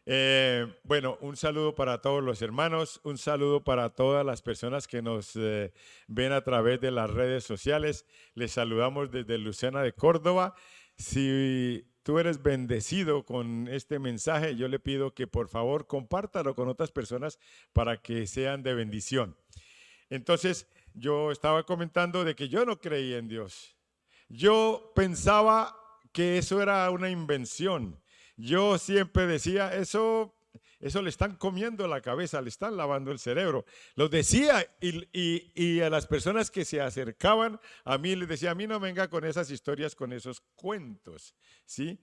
Bueno, un saludo para todos los hermanos, un saludo para todas las personas que nos ven a través de las redes sociales. Les saludamos desde Lucena de Córdoba. Si tú eres bendecido con este mensaje, yo le pido que por favor compártalo con otras personas para que sean de bendición. Entonces, yo estaba comentando de que yo no creía en Dios. Yo pensaba que eso era una invención. Yo siempre decía, eso le están comiendo la cabeza, le están lavando el cerebro. Lo decía y a las personas que se acercaban a mí les decía, a mí no venga con esas historias, con esos cuentos, ¿sí?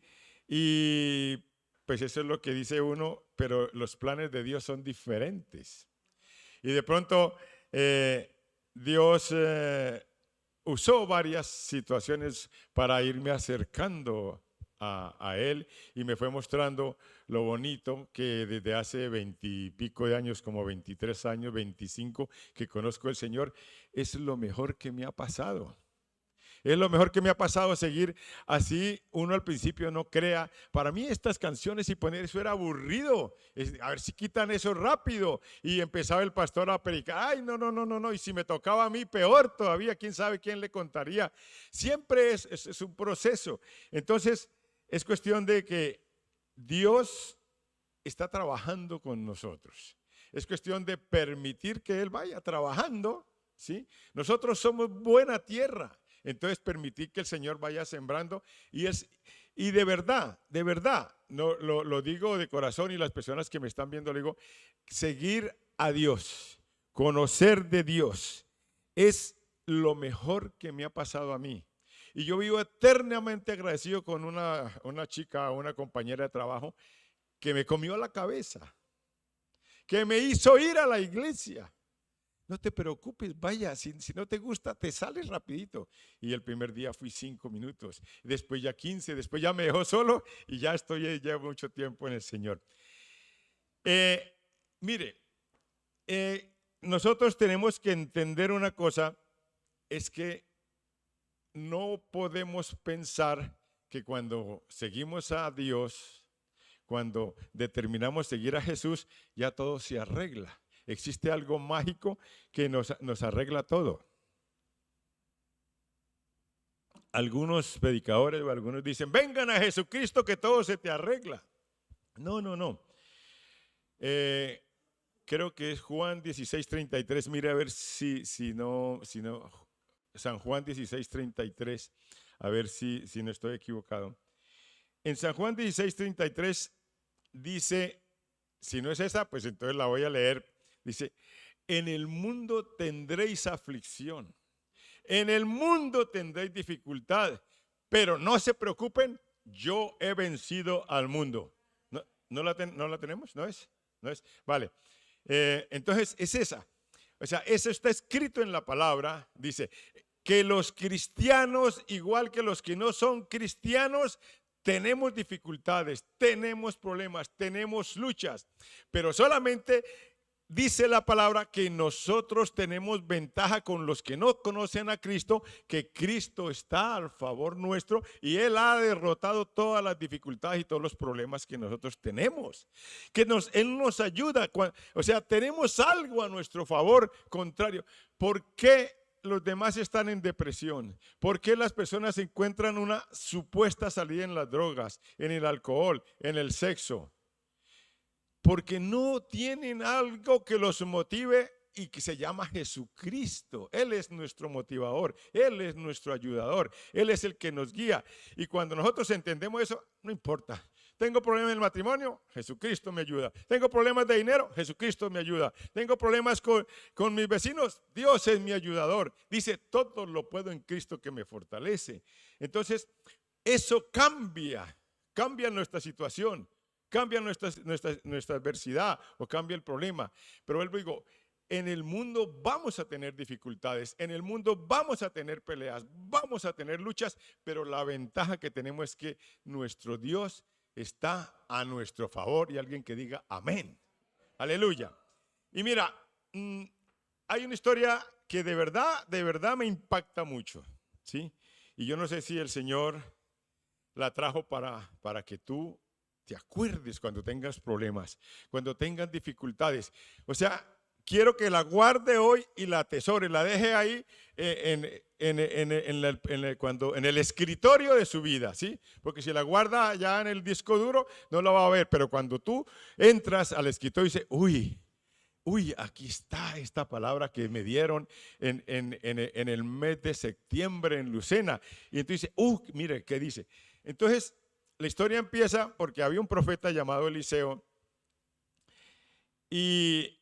Y pues eso es lo que dice uno, pero los planes de Dios son diferentes. Y de pronto eh, Dios usó varias situaciones para irme acercando a Él y me fue mostrando lo bonito que desde hace 20 y pico de años, como 23 años, 25, que conozco al Señor, es lo mejor que me ha pasado. Es lo mejor que me ha pasado seguir así. Uno al principio no crea. Para mí estas canciones y poner eso era aburrido. A ver si quitan eso rápido. Y empezaba el pastor a predicar. Ay, no, no, no, no, no. Y si me tocaba a mí, peor todavía. ¿Quién sabe quién le contaría? Siempre es un proceso. Entonces, es cuestión de que Dios está trabajando con nosotros. Es cuestión de permitir que Él vaya trabajando, ¿sí? Nosotros somos buena tierra. Entonces permitir que el Señor vaya sembrando y de verdad, no, lo digo de corazón y las personas que me están viendo, le digo, seguir a Dios, conocer de Dios, es lo mejor que me ha pasado a mí. Y yo vivo eternamente agradecido con una chica, una compañera de trabajo que me comió la cabeza, que me hizo ir a la iglesia. No te preocupes, vaya, si no te gusta, te sales rapidito. Y el primer día fui 5 minutos, después ya 15, después ya me dejó solo y ya estoy ya mucho tiempo en el Señor. Eh, mire, nosotros tenemos que entender una cosa, es que no podemos pensar que cuando seguimos a Dios, cuando determinamos seguir a Jesús, ya todo se arregla. Existe algo mágico que nos arregla todo. Algunos predicadores o algunos dicen, vengan a Jesucristo que todo se te arregla. No, no, no. Eh, Creo que es Juan 16:33. Mire a ver si no, San Juan 16:33, a ver si no estoy equivocado. En San Juan 16:33 dice, si no es esa, pues entonces la voy a leer. Dice, en el mundo tendréis aflicción, en el mundo tendréis dificultad, pero no se preocupen, yo he vencido al mundo. ¿No la tenemos? ¿No es? ¿No es? Vale. Entonces es esa. O sea, eso está escrito en la palabra. Dice que los cristianos, igual que los que no son cristianos, tenemos dificultades, tenemos problemas, tenemos luchas, pero solamente dice la palabra que nosotros tenemos ventaja con los que no conocen a Cristo, que Cristo está al favor nuestro y Él ha derrotado todas las dificultades y todos los problemas que nosotros tenemos. Él nos ayuda, o sea, tenemos algo a nuestro favor contrario. ¿Por qué los demás están en depresión? ¿Por qué las personas encuentran una supuesta salida en las drogas, en el alcohol, en el sexo? Porque no tienen algo que los motive y que se llama Jesucristo. Él es nuestro motivador, Él es nuestro ayudador, Él es el que nos guía. Y cuando nosotros entendemos eso, no importa. Tengo problemas en el matrimonio, Jesucristo me ayuda. Tengo problemas de dinero, Jesucristo me ayuda. Tengo problemas con mis vecinos, Dios es mi ayudador. Dice, todo lo puedo en Cristo que me fortalece. Entonces, eso cambia nuestra situación, cambia nuestra adversidad o cambia el problema. Pero él digo, en el mundo vamos a tener dificultades, en el mundo vamos a tener peleas, vamos a tener luchas, pero la ventaja que tenemos es que nuestro Dios está a nuestro favor. Y alguien que diga amén, aleluya. Y mira, hay una historia que de verdad me impacta mucho, ¿sí? Y yo no sé si el Señor la trajo para que tú te acuerdes cuando tengas problemas, cuando tengas dificultades. O sea, quiero que la guarde hoy y la atesore, la deje ahí en el escritorio de su vida, ¿sí? Porque si la guarda ya en el disco duro, no la va a ver. Pero cuando tú entras al escritorio y dices, uy, aquí está esta palabra que me dieron en el mes de septiembre en Lucena. Y entonces dice, mire, ¿qué dice? Entonces, la historia empieza porque había un profeta llamado Eliseo y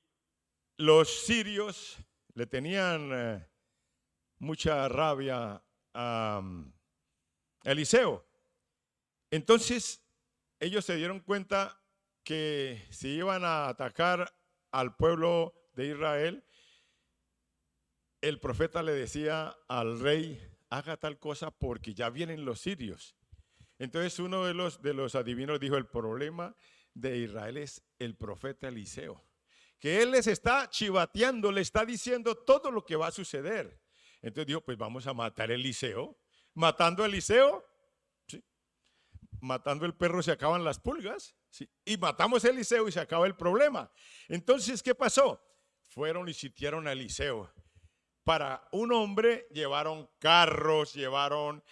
los sirios le tenían mucha rabia a Eliseo. Entonces, ellos se dieron cuenta que si iban a atacar al pueblo de Israel, el profeta le decía al rey, haga tal cosa porque ya vienen los sirios. Entonces uno de los adivinos dijo, el problema de Israel es el profeta Eliseo, que él les está chivateando, le está diciendo todo lo que va a suceder. Entonces dijo, pues vamos a matar a Eliseo. Matando a Eliseo, ¿sí? Matando el perro se acaban las pulgas, ¿sí? Y matamos a Eliseo y se acaba el problema. Entonces, ¿qué pasó? Fueron y sitiaron a Eliseo. Para un hombre llevaron carros, llevaron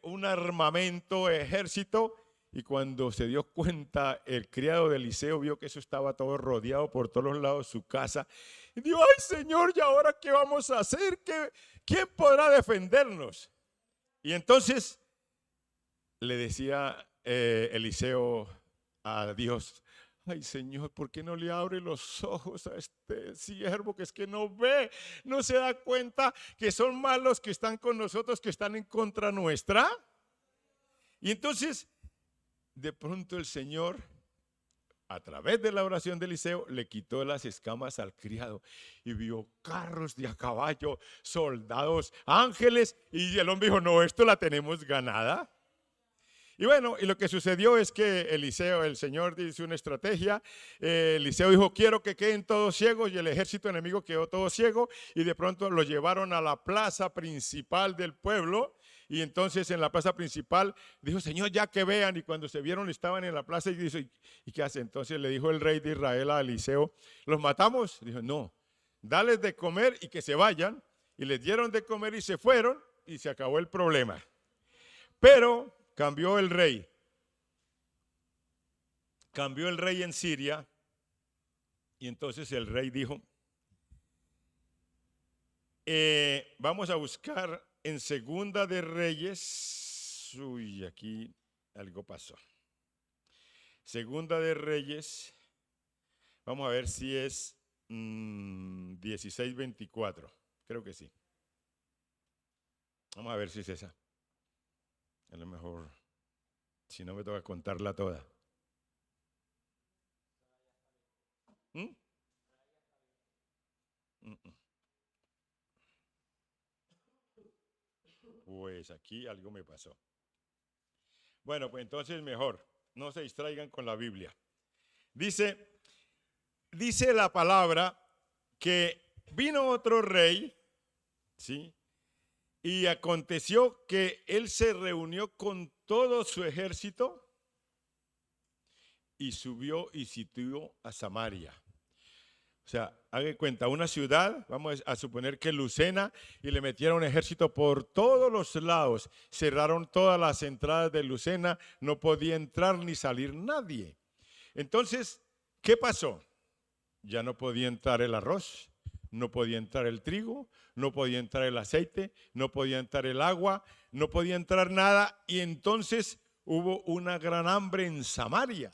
un armamento, ejército, y cuando se dio cuenta el criado de Eliseo vio que eso estaba todo rodeado por todos los lados de su casa, y dijo, ay Señor, ¿y ahora qué vamos a hacer? ¿Quién podrá defendernos? Y entonces le decía Eliseo a Dios, ay Señor, ¿por qué no le abre los ojos a este siervo que es que no ve, no se da cuenta que son malos que están con nosotros, que están en contra nuestra? Y entonces, de pronto el Señor, a través de la oración de Eliseo, le quitó las escamas al criado y vio carros de a caballo, soldados, ángeles, y el hombre dijo, no, esto la tenemos ganada. Y bueno, y lo que sucedió es que Eliseo, el Señor dice una estrategia, Eliseo dijo, quiero que queden todos ciegos, y el ejército enemigo quedó todo ciego, y de pronto lo llevaron a la plaza principal del pueblo, y entonces en la plaza principal dijo, Señor, ya que vean, y cuando se vieron estaban en la plaza, y dice, ¿y qué hace? Entonces le dijo el rey de Israel a Eliseo, ¿los matamos? Dijo, no, dales de comer y que se vayan, y les dieron de comer y se fueron, y se acabó el problema. Pero cambió el rey en Siria, y entonces el rey dijo, vamos a buscar en Segunda de Reyes, aquí algo pasó. Segunda de Reyes, vamos a ver si es 16:24, creo que sí. Vamos a ver si es esa. A lo mejor, si no me toca contarla toda. Pues aquí algo me pasó. Bueno, pues entonces mejor, no se distraigan con la Biblia. Dice la palabra que vino otro rey, ¿sí? Y aconteció que él se reunió con todo su ejército y subió y sitió a Samaria. O sea, hagan cuenta, una ciudad, vamos a suponer que Lucena, y le metieron ejército por todos los lados. Cerraron todas las entradas de Lucena, no podía entrar ni salir nadie. Entonces, ¿qué pasó? Ya no podía entrar el arroz, no podía entrar el trigo, no podía entrar el aceite, no podía entrar el agua, no podía entrar nada, y entonces hubo una gran hambre en Samaria.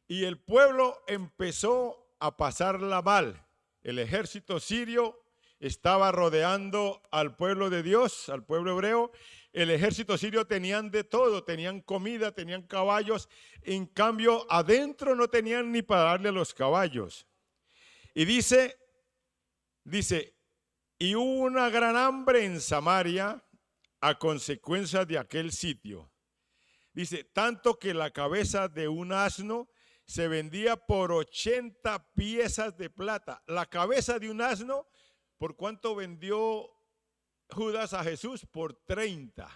Y el pueblo empezó a pasarla mal. El ejército sirio estaba rodeando al pueblo de Dios, al pueblo hebreo. El ejército sirio tenían de todo, tenían comida, tenían caballos. En cambio, adentro no tenían ni para darle a los caballos. Y dice, y hubo una gran hambre en Samaria a consecuencia de aquel sitio. Dice, tanto que la cabeza de un asno se vendía por 80 piezas de plata. La cabeza de un asno, ¿por cuánto vendió Judas a Jesús? Por 30.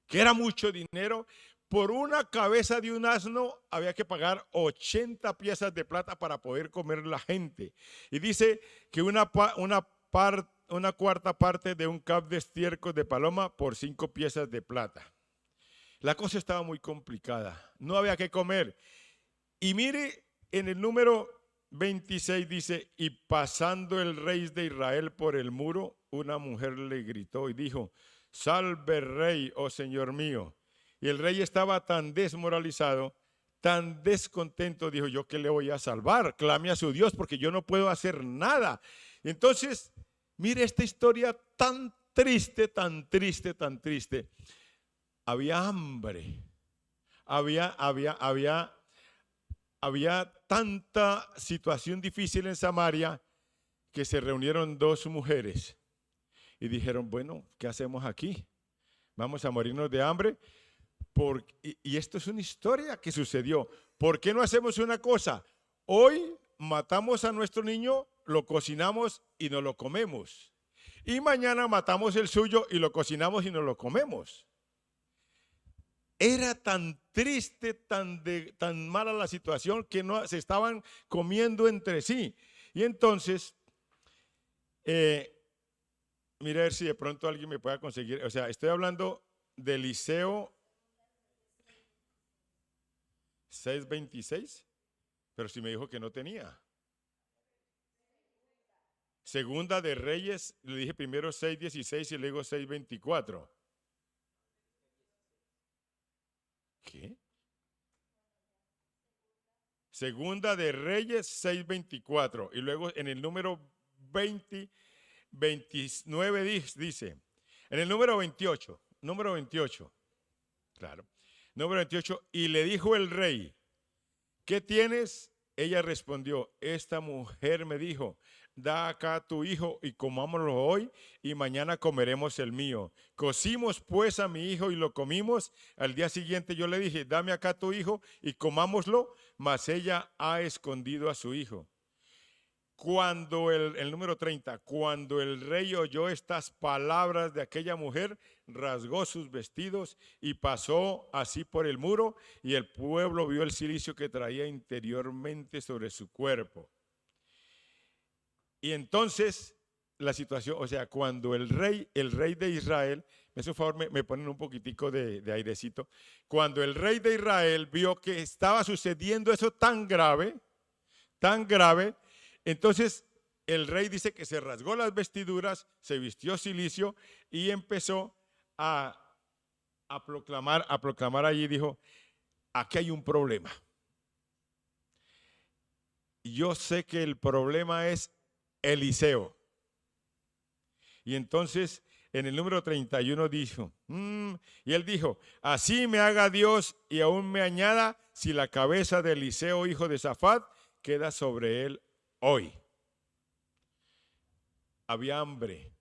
Que era mucho dinero por una cabeza de un asno había que pagar 80 piezas de plata para poder comer la gente. Y dice que una cuarta parte de un cap de estiércol de paloma por 5 piezas de plata. La cosa estaba muy complicada, no había que comer. Y mire, en el número 26 dice, y pasando el rey de Israel por el muro, una mujer le gritó y dijo, salve rey, oh Señor mío. Y el rey estaba tan desmoralizado, tan descontento, dijo, ¿yo qué le voy a salvar? Clame a su Dios porque yo no puedo hacer nada. Y entonces, mire esta historia tan triste, tan triste, tan triste. Había hambre, había tanta situación difícil en Samaria que se reunieron dos mujeres y dijeron, bueno, ¿qué hacemos aquí? Vamos a morirnos de hambre. Y esto es una historia que sucedió. ¿Por qué no hacemos una cosa? Hoy matamos a nuestro niño, lo cocinamos y nos lo comemos. Y mañana matamos el suyo y lo cocinamos y nos lo comemos. Era tan triste, tan mala la situación que no se estaban comiendo entre sí. Y entonces, mira a ver si de pronto alguien me pueda conseguir. O sea, estoy hablando de Eliseo 6:26, pero si me dijo que no tenía. Segunda de Reyes, le dije primero 6:16 y luego 6:24. ¿Qué? Segunda de Reyes 6:24 y luego en el número 29 dice, en el número 28, claro, número 28, y le dijo el rey, ¿qué tienes? Ella respondió, esta mujer me dijo, da acá tu hijo y comámoslo hoy y mañana comeremos el mío. Cocimos pues a mi hijo y lo comimos. Al día siguiente yo le dije, dame acá tu hijo y comámoslo, mas ella ha escondido a su hijo. Cuando el número 30, cuando el rey oyó estas palabras de aquella mujer, rasgó sus vestidos y pasó así por el muro, y el pueblo vio el cilicio que traía interiormente sobre su cuerpo. Y entonces la situación, o sea, cuando el rey de Israel, me hace un favor, me ponen un poquitico de airecito, cuando el rey de Israel vio que estaba sucediendo eso tan grave, entonces el rey dice que se rasgó las vestiduras, se vistió cilicio y empezó a proclamar allí, dijo, aquí hay un problema. Yo sé que el problema es Eliseo. Y entonces en el número 31 dijo, y él dijo, así me haga Dios y aún me añada si la cabeza de Eliseo, hijo de Safat, queda sobre él hoy. Había hambre,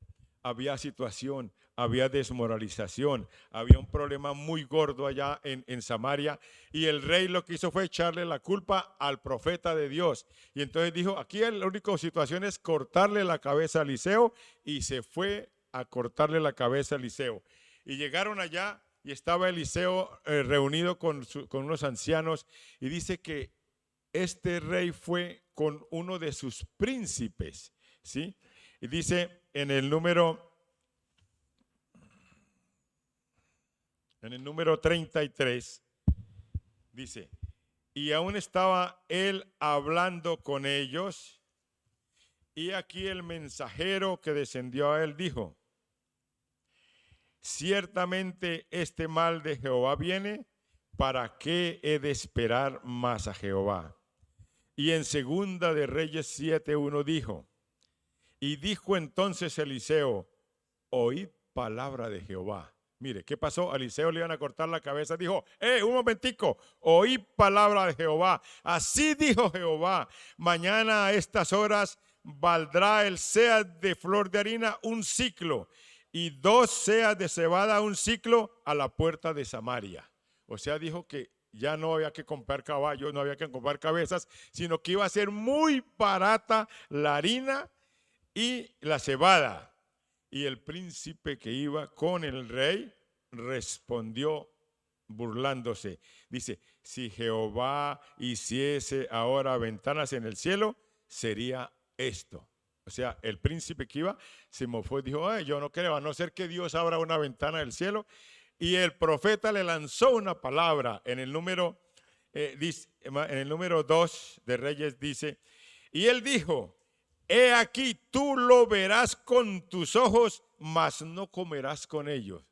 había situación, había desmoralización, había un problema muy gordo allá en Samaria, y el rey lo que hizo fue echarle la culpa al profeta de Dios. Y entonces dijo, aquí la única situación es cortarle la cabeza a Eliseo, y se fue a cortarle la cabeza a Eliseo. Y llegaron allá y estaba Eliseo reunido con unos ancianos, y dice que este rey fue con uno de sus príncipes, ¿sí? Y dice en el número 33, dice, y aún estaba él hablando con ellos, y aquí el mensajero que descendió a él dijo, ciertamente este mal de Jehová viene, ¿para qué he de esperar más a Jehová? Y en segunda de Reyes 7:1 dijo, y dijo entonces Eliseo, oíd palabra de Jehová. Mire, ¿qué pasó? A Eliseo le iban a cortar la cabeza. Dijo, un momentico, oí palabra de Jehová. Así dijo Jehová, mañana a estas horas valdrá el seah de flor de harina un ciclo y 2 seas de cebada un ciclo a la puerta de Samaria. O sea, dijo que ya no había que comprar caballos, no había que comprar cabezas, sino que iba a ser muy barata la harina y la cebada. Y el príncipe que iba con el rey respondió burlándose. Dice, si Jehová hiciese ahora ventanas en el cielo, sería esto. O sea, el príncipe que iba se mofó y dijo, ay, yo no creo, a no ser que Dios abra una ventana del cielo. Y el profeta le lanzó una palabra en el número, en el número 2 de Reyes dice, y él dijo, he aquí, tú lo verás con tus ojos, mas no comerás con ellos.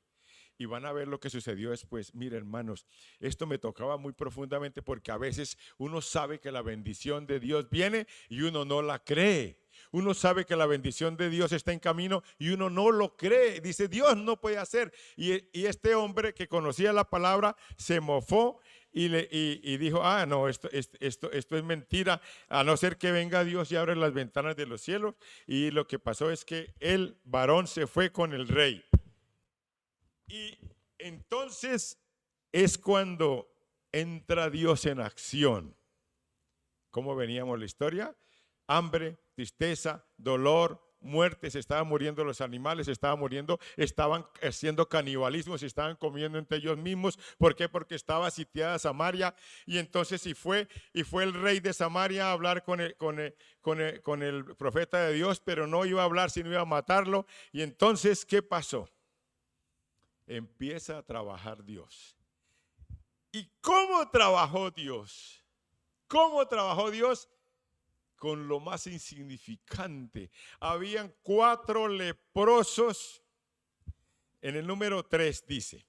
Y van a ver lo que sucedió después. Mira, hermanos, esto me tocaba muy profundamente porque a veces uno sabe que la bendición de Dios viene y uno no la cree. Uno sabe que la bendición de Dios está en camino y uno no lo cree. Dice, Dios no puede hacer. Y este hombre que conocía la palabra se mofó y dijo, ah, no, esto es mentira, a no ser que venga Dios y abra las ventanas de los cielos. Y lo que pasó es que el varón se fue con el rey. Y entonces es cuando entra Dios en acción. ¿Cómo veníamos la historia? Hambre, tristeza, dolor, muerte, se estaban muriendo los animales, estaban haciendo canibalismo, se estaban comiendo entre ellos mismos. ¿Por qué? Porque estaba sitiada Samaria. Y entonces fue el rey de Samaria a hablar con el profeta de Dios, pero no iba a hablar, sino iba a matarlo. Y entonces, ¿qué pasó? Empieza a trabajar Dios. ¿Y cómo trabajó Dios? ¿Cómo trabajó Dios? Con lo más insignificante. Habían 4 leprosos. En el número 3 dice,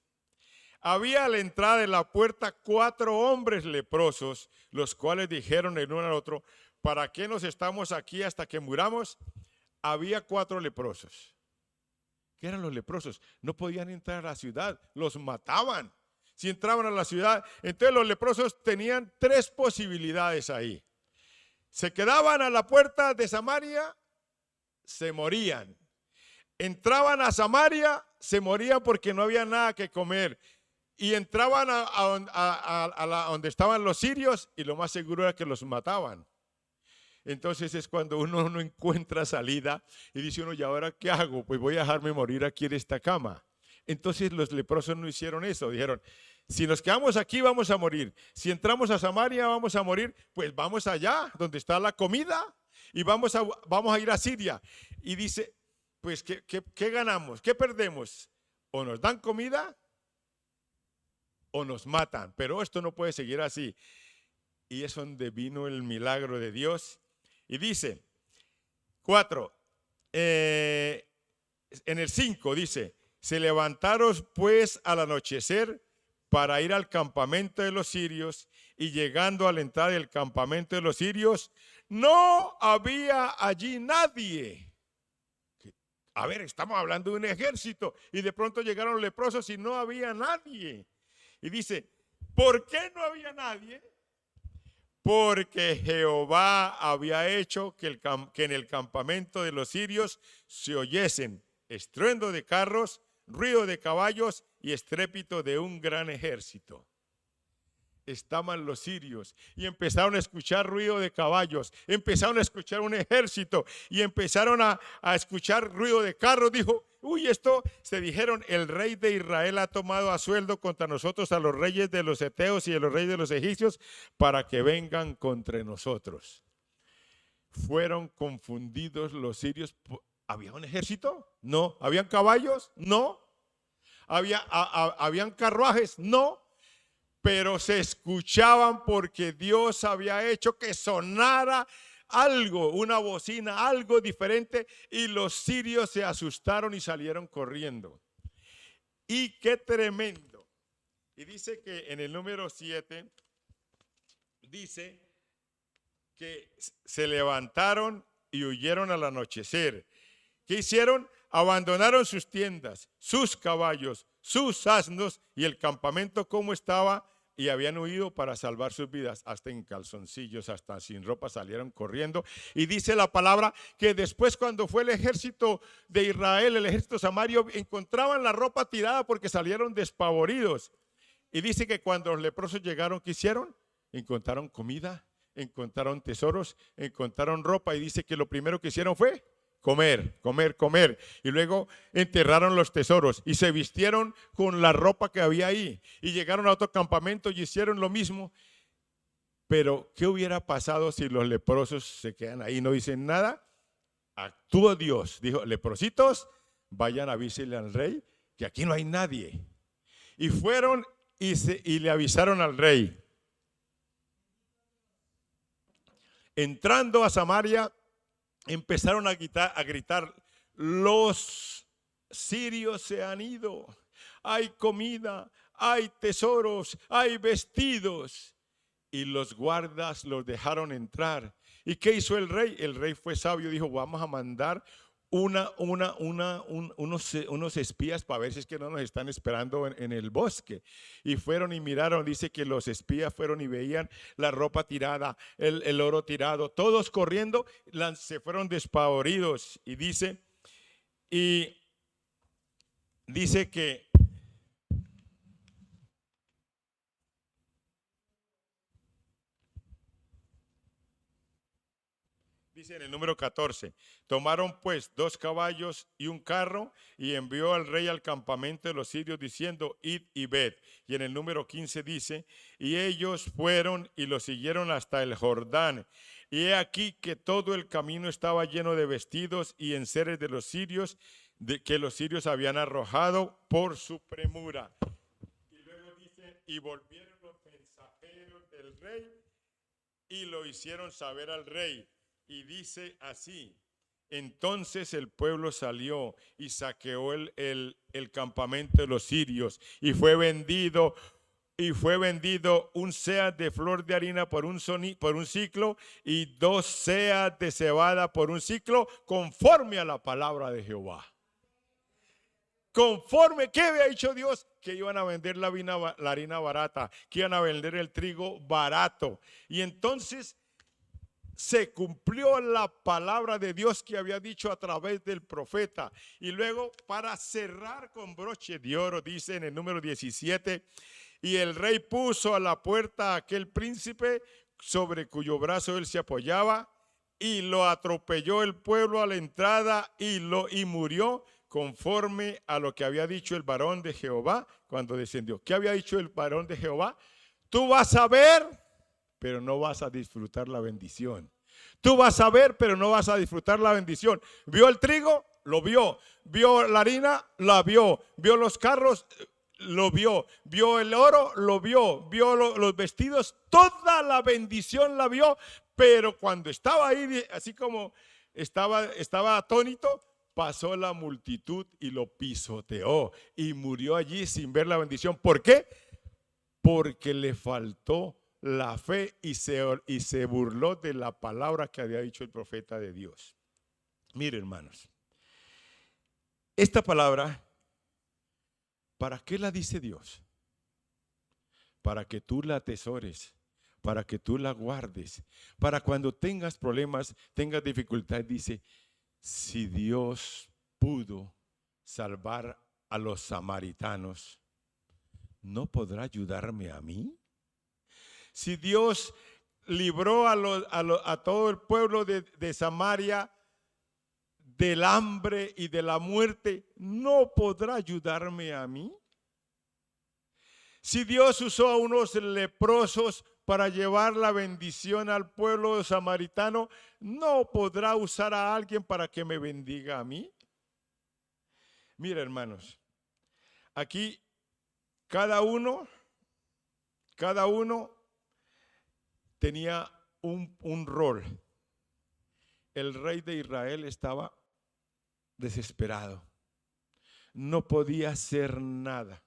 había a la entrada de la puerta 4 hombres leprosos, los cuales dijeron el uno al otro, ¿para qué nos estamos aquí hasta que muramos? Había 4 leprosos. ¿Qué eran los leprosos? No podían entrar a la ciudad, los mataban. Si entraban a la ciudad, entonces los leprosos tenían 3 posibilidades ahí. Se quedaban a la puerta de Samaria, se morían. Entraban a Samaria, se morían porque no había nada que comer. Y entraban a donde estaban los sirios y lo más seguro era que los mataban. Entonces es cuando uno no encuentra salida y dice uno, ¿y ahora qué hago? Pues voy a dejarme morir aquí en esta cama. Entonces los leprosos no hicieron eso, dijeron, si nos quedamos aquí vamos a morir, si entramos a Samaria vamos a morir, pues vamos allá donde está la comida y vamos a ir a Siria. Y dice, pues ¿qué ganamos? ¿Qué perdemos? O nos dan comida o nos matan, pero esto no puede seguir así. Y es donde vino el milagro de Dios. Y dice, 4, en el 5 dice, se levantaron pues al anochecer para ir al campamento de los sirios, y llegando a la entrada del campamento de los sirios, no había allí nadie. A ver, estamos hablando de un ejército, y de pronto llegaron leprosos y no había nadie. Y dice, ¿por qué no había nadie? Porque Jehová había hecho que en el campamento de los sirios se oyesen estruendo de carros, ruido de caballos y estrépito de un gran ejército. Estaban los sirios y empezaron a escuchar ruido de caballos, empezaron a escuchar un ejército y empezaron a escuchar ruido de carros. Dijo, uy, se dijeron, el rey de Israel ha tomado a sueldo contra nosotros a los reyes de los heteos y a los reyes de los egipcios para que vengan contra nosotros. Fueron confundidos los sirios. ¿Había un ejército? No. ¿Habían caballos? No. ¿Habían carruajes? No. Pero se escuchaban porque Dios había hecho que sonara algo, una bocina, algo diferente, y los sirios se asustaron y salieron corriendo. Y qué tremendo. Y dice que en el número 7, dice que se levantaron y huyeron al anochecer. ¿Qué hicieron? Abandonaron sus tiendas, sus caballos, sus asnos y el campamento como estaba, y habían huido para salvar sus vidas. Hasta en calzoncillos, hasta sin ropa salieron corriendo. Y dice la palabra que después, cuando fue el ejército de Israel, el ejército samario, encontraban la ropa tirada porque salieron despavoridos. Y dice que cuando los leprosos llegaron, ¿qué hicieron? Encontraron comida, encontraron tesoros, encontraron ropa, y dice que lo primero que hicieron fue comer, comer, comer. Y luego enterraron los tesoros y se vistieron con la ropa que había ahí. Y llegaron a otro campamento y hicieron lo mismo. Pero, ¿qué hubiera pasado si los leprosos se quedan ahí y no dicen nada? Actuó Dios. Dijo, leprositos, vayan a avísenle al rey que aquí no hay nadie. Y fueron y le avisaron al rey. Entrando a Samaria, empezaron a gritar, los sirios se han ido. Hay comida, hay tesoros, hay vestidos. Y los guardas los dejaron entrar. ¿Y qué hizo el rey? El rey fue sabio, dijo, vamos a mandar unos espías para ver si es que no nos están esperando en el bosque. Y fueron y miraron, dice que los espías fueron y veían la ropa tirada, el oro tirado, todos corriendo, se fueron despavoridos. Y dice que dice en el número 14, tomaron pues 2 caballos y un carro y envió al rey al campamento de los sirios diciendo, id y ved. Y en el número 15 dice, y ellos fueron y lo siguieron hasta el Jordán. Y he aquí que todo el camino estaba lleno de vestidos y enseres de los sirios, que los sirios habían arrojado por su premura. Y luego dice, y volvieron los mensajeros del rey y lo hicieron saber al rey. Y dice así, entonces el pueblo salió y saqueó el campamento de los sirios y fue vendido un seah de flor de harina por un siclo y 2 seas de cebada por un siclo, conforme a la palabra de Jehová. Conforme, ¿qué había dicho Dios? Que iban a vender la harina barata, que iban a vender el trigo barato. Y entonces se cumplió la palabra de Dios que había dicho a través del profeta. Y luego, para cerrar con broche de oro, dice en el número 17, y el rey puso a la puerta a aquel príncipe sobre cuyo brazo él se apoyaba, y lo atropelló el pueblo a la entrada y murió conforme a lo que había dicho el varón de Jehová cuando descendió. ¿Qué había dicho el varón de Jehová? Tú vas a ver, pero no vas a disfrutar la bendición. Tú vas a ver, pero no vas a disfrutar la bendición. ¿Vio el trigo? Lo vio. ¿Vio la harina? La vio. ¿Vio los carros? Lo vio. ¿Vio el oro? Lo vio. ¿Vio los vestidos? Toda la bendición la vio, pero cuando estaba ahí, así como estaba atónito, pasó la multitud y lo pisoteó y murió allí sin ver la bendición. ¿Por qué? Porque le faltó la fe y se burló de la palabra que había dicho el profeta de Dios. Mire, hermanos, esta palabra, ¿para qué la dice Dios? Para que tú la atesores, para que tú la guardes, para cuando tengas problemas, tengas dificultad. Dice, si Dios pudo salvar a los samaritanos, ¿no podrá ayudarme a mí? Si Dios libró a todo el pueblo de Samaria del hambre y de la muerte, ¿no podrá ayudarme a mí? Si Dios usó a unos leprosos para llevar la bendición al pueblo samaritano, ¿no podrá usar a alguien para que me bendiga a mí? Mira, hermanos, aquí cada uno tenía un rol. El rey de Israel estaba desesperado. No podía hacer nada.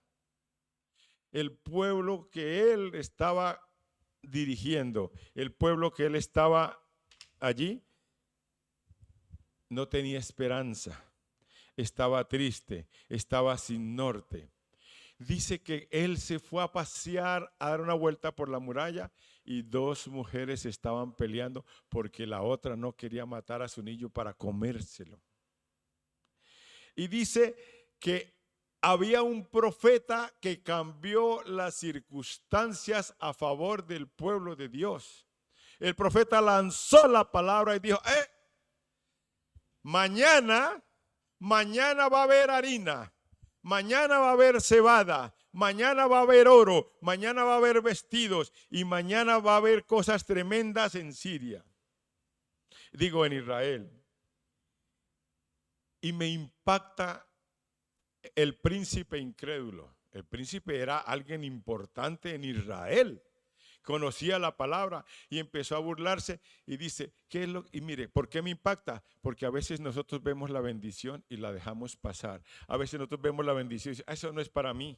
El pueblo que él estaba dirigiendo, el pueblo que él estaba allí, no tenía esperanza. Estaba triste, estaba sin norte. Dice que él se fue a pasear, a dar una vuelta por la muralla y 2 mujeres estaban peleando porque la otra no quería matar a su niño para comérselo. Y dice que había un profeta que cambió las circunstancias a favor del pueblo de Dios. El profeta lanzó la palabra y dijo, mañana va a haber harina, mañana va a haber cebada, mañana va a haber oro, mañana va a haber vestidos y mañana va a haber cosas tremendas en Siria. Digo, en Israel. Y me impacta el príncipe incrédulo. El príncipe era alguien importante en Israel. Conocía la palabra y empezó a burlarse y dice, ¿qué es lo? Y mire, ¿por qué me impacta? Porque a veces nosotros vemos la bendición y la dejamos pasar. A veces nosotros vemos la bendición y decimos, eso no es para mí.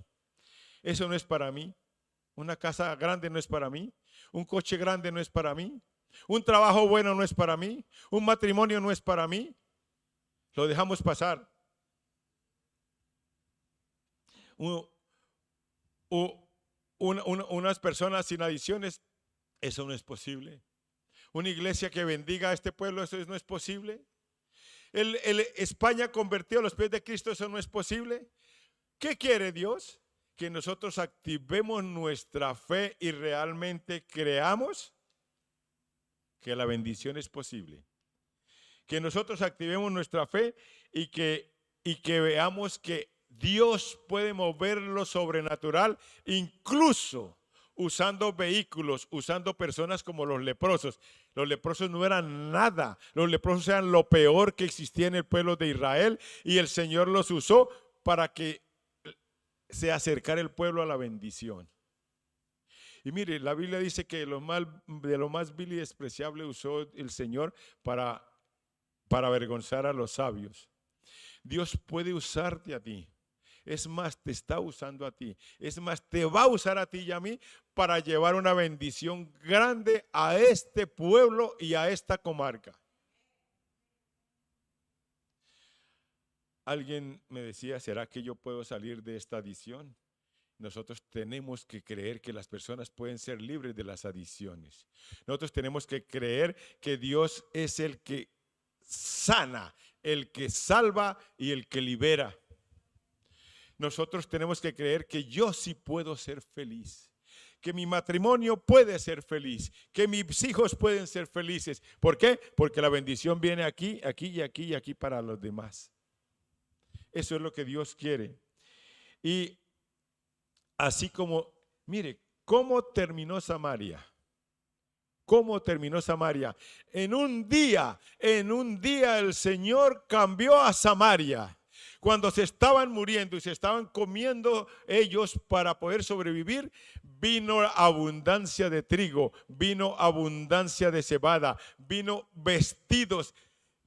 Eso no es para mí. Una casa grande no es para mí. Un coche grande no es para mí. Un trabajo bueno no es para mí. Un matrimonio no es para mí. Lo dejamos pasar. Unas personas sin adiciones, eso no es posible. Una iglesia que bendiga a este pueblo, eso no es posible. España convertido a los pies de Cristo, eso no es posible. ¿Qué quiere Dios? Que nosotros activemos nuestra fe y realmente creamos que la bendición es posible. Que nosotros activemos nuestra fe y que veamos que Dios puede mover lo sobrenatural, incluso usando vehículos, usando personas como los leprosos. Los leprosos no eran nada. Los leprosos eran lo peor que existía en el pueblo de Israel y el Señor los usó para que se acercara el pueblo a la bendición. Y mire, la Biblia dice que de lo más vil y despreciable usó el Señor para avergonzar a los sabios. Dios puede usarte a ti. Es más, te está usando a ti. Es más, te va a usar a ti y a mí para llevar una bendición grande a este pueblo y a esta comarca. Alguien me decía, ¿será que yo puedo salir de esta adicción? Nosotros tenemos que creer que las personas pueden ser libres de las adicciones. Nosotros tenemos que creer que Dios es el que sana, el que salva y el que libera. Nosotros tenemos que creer que yo sí puedo ser feliz, que mi matrimonio puede ser feliz, que mis hijos pueden ser felices. ¿Por qué? Porque la bendición viene aquí, aquí y aquí y aquí para los demás. Eso es lo que Dios quiere. Y así como, mire, ¿cómo terminó Samaria? ¿Cómo terminó Samaria? En un día el Señor cambió a Samaria. Cuando se estaban muriendo y se estaban comiendo ellos para poder sobrevivir, vino abundancia de trigo, vino abundancia de cebada, vino vestidos,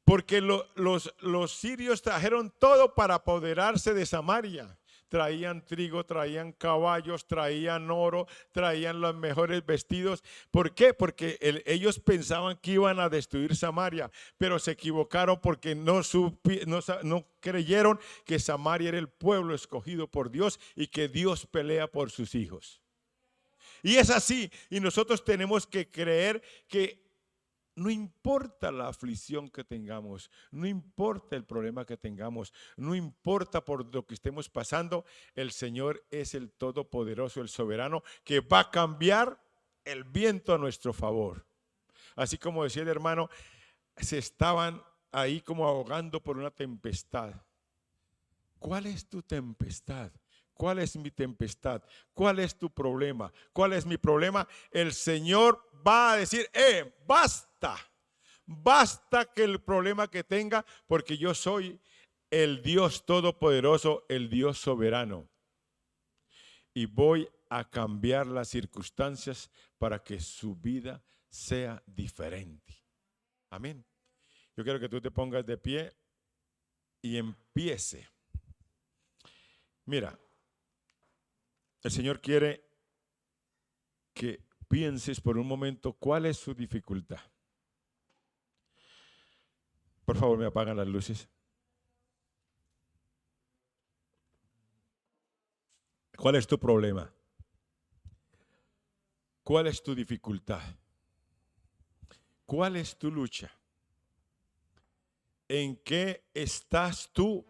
porque los sirios trajeron todo para apoderarse de Samaria. Traían trigo, traían caballos, traían oro, traían los mejores vestidos. ¿Por qué? Porque ellos pensaban que iban a destruir Samaria, pero se equivocaron porque no creyeron que Samaria era el pueblo escogido por Dios y que Dios pelea por sus hijos. Y es así, y nosotros tenemos que creer que no importa la aflicción que tengamos, no importa el problema que tengamos, no importa por lo que estemos pasando, el Señor es el Todopoderoso, el Soberano, que va a cambiar el viento a nuestro favor. Así como decía el hermano, se estaban ahí como ahogando por una tempestad. ¿Cuál es tu tempestad? ¿Cuál es mi tempestad? ¿Cuál es tu problema? ¿Cuál es mi problema? El Señor va a decir, basta. Basta que el problema que tenga, porque yo soy el Dios Todopoderoso, el Dios soberano. Y voy a cambiar las circunstancias para que su vida sea diferente. Amén. Yo quiero que tú te pongas de pie y empiece. Mira, el Señor quiere que pienses por un momento cuál es su dificultad. Por favor, me apagan las luces. ¿Cuál es tu problema? ¿Cuál es tu dificultad? ¿Cuál es tu lucha? ¿En qué estás tú